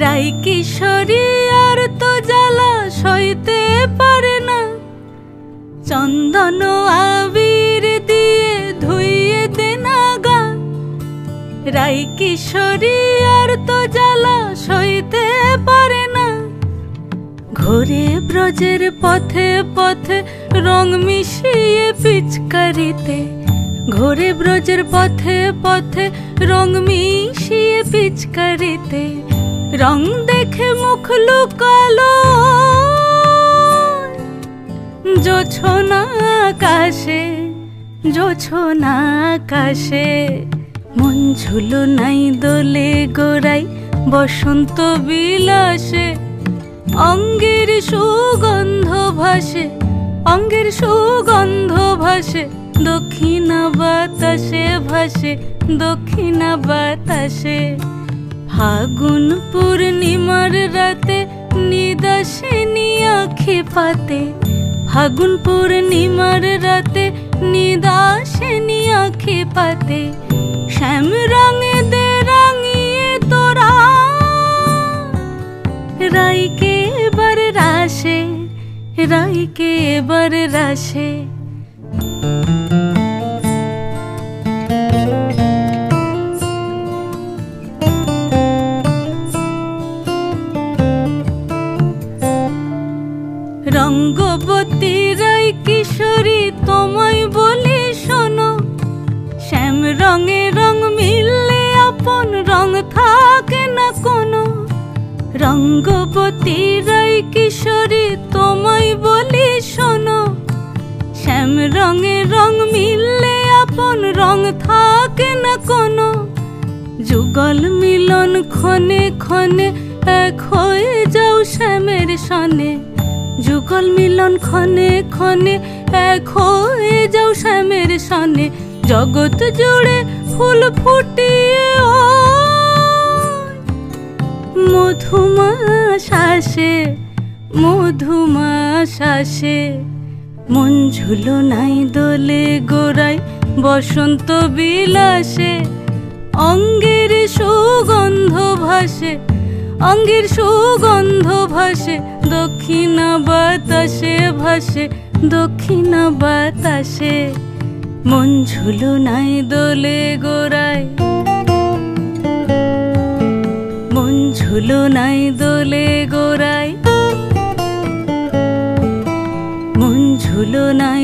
রাই কিশোরী আর তো জ্বালা সইতে পারে না, চন্দন আবির দিয়ে ধুইয়ে দে না গা। রাই কিশোরী আর তো জ্বালা সইতে পারে না, ঘোরে ব্রজের পথে পথে রং মিশিয়ে পিচকারিতে, ঘোরে ব্রজের পথে পথে রং মিশিয়ে পিচকারিতে, রং দেখে মুখ লুকালো জোছনা আকাশে, জোছনা আকাশে। মন ঝুলো নাই দোলে গোড়াই বসন্ত বিলাসে, অঙ্গের সুগন্ধ ভাসে, অঙ্গের সুগন্ধ ভাসে, দক্ষিণা বাতাসে ভাসে, দক্ষিণা বাতাসে। ফাগুন পূর্ণিমার রাতে নিদাসিনী আঁখি পাতে, ফাগুন পূর্ণিমার রাতে নিদাসিনী আঁখি পাতে, শ্যাম রঙে দে রাঙিয়ে তোরা রাইকে এবার রাশে, রাইকে এবার রাশে। রঙ্গবতী রাই কিশোরী তোমায় বলি শোনো, শ্যাম রঙে রং মিললে আপন রং থাকে না কোনো। রঙ্গবতী রাই কিশোরী তোমায় বলি শোনো, শ্যাম রঙে রং মিললে আপন রং থাকে না কোনো। যুগল মিলন ক্ষণে ক্ষণে এক হয়ে যাও শ্যামের সনে, যুগল মিলন ক্ষণে ক্ষণে এক হয়ে যাও শ্যামের সনে। জগৎ জুড়ে ফুল ফুটিয়ে মধুমাশাসে, মধুমাশাসে। মন ঝুলো নাই দোলে গোড়াই বসন্ত বিলাসে, অঙ্গের সুগন্ধ ভাসে, অঙ্গের সুগন্ধ ভাসে, দক্ষিণা বাতাসে ভাসে, দক্ষিণা বাতাসে। মন ঝুলো নাই দোলে গোড়ায়, মন ঝুলো নাই দোলে গোড়ায়, মন ঝুলো নাই